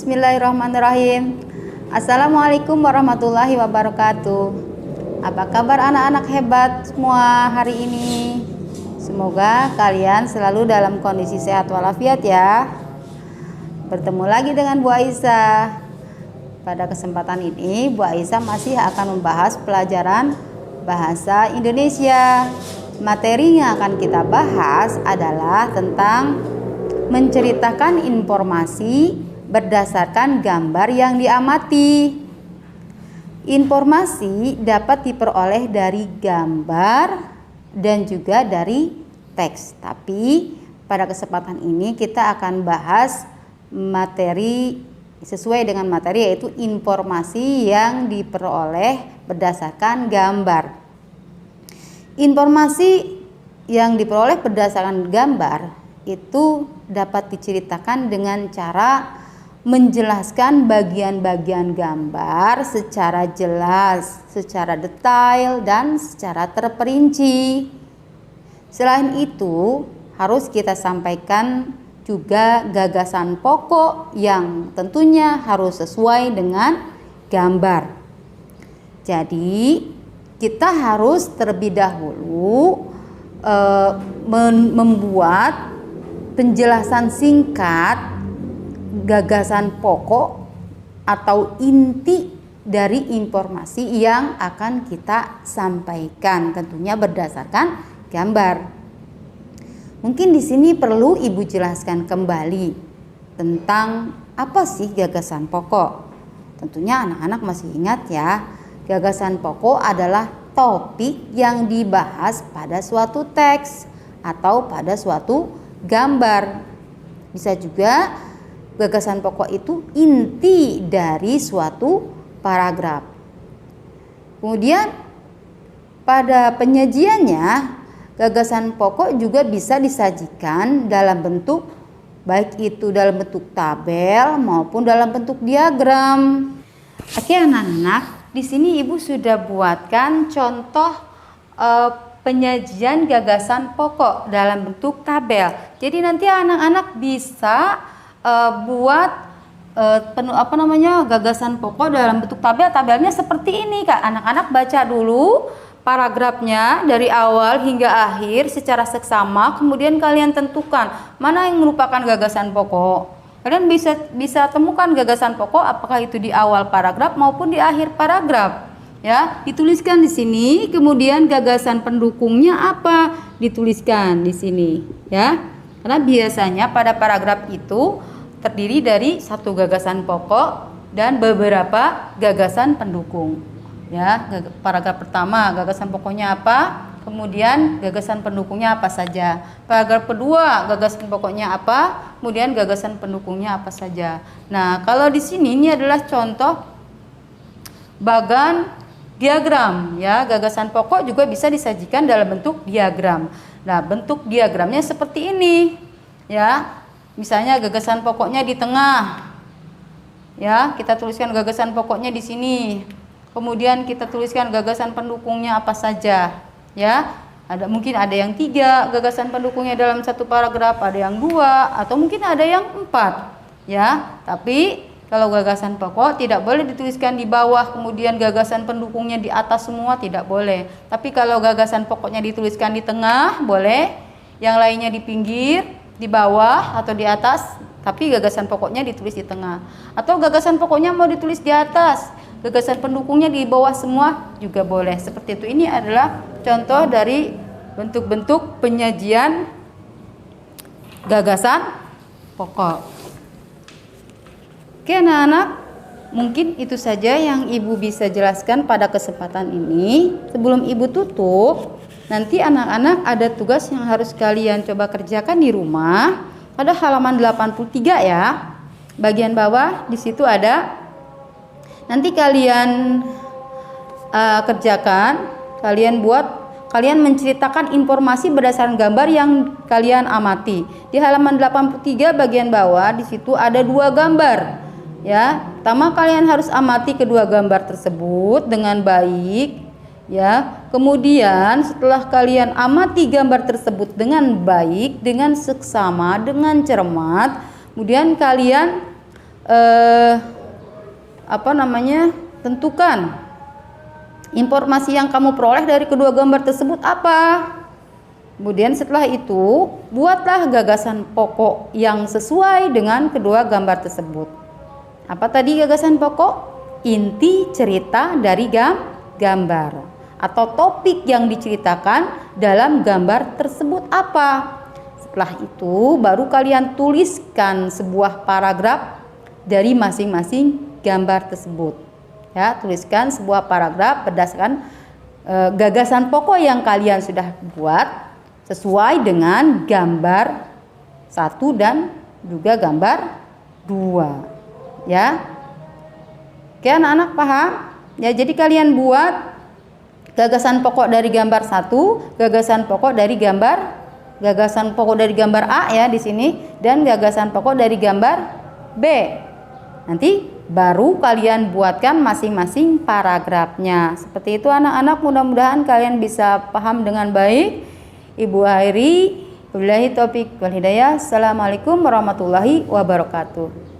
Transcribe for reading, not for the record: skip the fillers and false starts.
Bismillahirrahmanirrahim. Assalamualaikum warahmatullahi wabarakatuh. Apa kabar anak-anak hebat semua hari ini? Semoga kalian selalu dalam kondisi sehat walafiat ya. Bertemu lagi dengan Bu Aisyah. Pada kesempatan ini Bu Aisyah masih akan membahas pelajaran bahasa Indonesia. Materi yang akan kita bahas adalah tentang menceritakan informasi berdasarkan gambar yang diamati. Informasi dapat diperoleh dari gambar dan juga dari teks. Tapi pada kesempatan ini kita akan bahas materi sesuai dengan materi, yaitu informasi yang diperoleh berdasarkan gambar. Informasi yang diperoleh berdasarkan gambar itu dapat diceritakan dengan cara menjelaskan bagian-bagian gambar secara jelas, secara detail, dan secara terperinci. Selain itu, harus kita sampaikan juga gagasan pokok yang tentunya harus sesuai dengan gambar. Jadi, kita harus terlebih dahulu membuat penjelasan singkat gagasan pokok atau inti dari informasi yang akan kita sampaikan, tentunya berdasarkan gambar. Mungkin di sini perlu Ibu jelaskan kembali tentang apa sih gagasan pokok. Tentunya anak-anak masih ingat ya, gagasan pokok adalah topik yang dibahas pada suatu teks atau pada suatu gambar. Bisa juga gagasan pokok itu inti dari suatu paragraf. Kemudian pada penyajiannya, gagasan pokok juga bisa disajikan dalam bentuk, baik itu dalam bentuk tabel maupun dalam bentuk diagram. Oke anak-anak, di sini Ibu sudah buatkan contoh penyajian gagasan pokok dalam bentuk tabel. Jadi nanti anak-anak bisa buat gagasan pokok dalam bentuk tabel. Tabelnya seperti ini Kak. Anak-anak baca dulu paragrafnya dari awal hingga akhir secara seksama, kemudian kalian tentukan mana yang merupakan gagasan pokok. Kalian bisa temukan gagasan pokok apakah itu di awal paragraf maupun di akhir paragraf. Ya, dituliskan di sini, kemudian gagasan pendukungnya apa? Dituliskan di sini, ya. Karena biasanya pada paragraf itu terdiri dari satu gagasan pokok dan beberapa gagasan pendukung. Ya, paragraf pertama gagasan pokoknya apa? Kemudian gagasan pendukungnya apa saja. Paragraf kedua gagasan pokoknya apa? Kemudian gagasan pendukungnya apa saja. Nah, kalau di sini ini adalah contoh bagan diagram ya. Gagasan pokok juga bisa disajikan dalam bentuk diagram. Nah, bentuk diagramnya seperti ini. Ya. Misalnya gagasan pokoknya di tengah. Ya, kita tuliskan gagasan pokoknya di sini. Kemudian kita tuliskan gagasan pendukungnya apa saja. Ya, mungkin ada yang 3 gagasan pendukungnya dalam satu paragraf, ada yang 2, atau mungkin ada yang 4. Ya, tapi kalau gagasan pokok tidak boleh dituliskan di bawah, kemudian gagasan pendukungnya di atas semua, tidak boleh. Tapi kalau gagasan pokoknya dituliskan di tengah, boleh. Yang lainnya di pinggir, di bawah, atau di atas. Tapi gagasan pokoknya ditulis di tengah. Atau gagasan pokoknya mau ditulis di atas, gagasan pendukungnya di bawah semua juga boleh. Seperti itu. Ini adalah contoh dari bentuk-bentuk penyajian gagasan pokok. Oke anak-anak, mungkin itu saja yang Ibu bisa jelaskan pada kesempatan ini. Sebelum Ibu tutup, nanti anak-anak ada tugas yang harus kalian coba kerjakan di rumah. Pada halaman 83 ya. Bagian bawah di situ ada. Nanti kalian kerjakan, kalian menceritakan informasi berdasarkan gambar yang kalian amati. Di halaman 83 bagian bawah di situ ada 2 gambar. Ya, pertama kalian harus amati kedua gambar tersebut dengan baik. Ya, kemudian setelah kalian amati gambar tersebut dengan baik, dengan seksama, dengan cermat, kemudian kalian tentukan informasi yang kamu peroleh dari kedua gambar tersebut apa. Kemudian setelah itu, buatlah gagasan pokok yang sesuai dengan kedua gambar tersebut. Apa tadi gagasan pokok? Inti cerita dari gambar atau topik yang diceritakan dalam gambar tersebut apa. Setelah itu, baru kalian tuliskan sebuah paragraf dari masing-masing gambar tersebut. Ya, tuliskan sebuah paragraf berdasarkan gagasan pokok yang kalian sudah buat sesuai dengan gambar 1 dan juga gambar 2. Ya. Oke, anak-anak paham? Ya, jadi kalian buat gagasan pokok dari gambar 1, gagasan pokok dari gambar A ya di sini, dan gagasan pokok dari gambar B. Nanti baru kalian buatkan masing-masing paragrafnya. Seperti itu anak-anak, mudah-mudahan kalian bisa paham dengan baik. Ibu Hairi, wabillahi taufik wal hidayah. Assalamualaikum warahmatullahi wabarakatuh.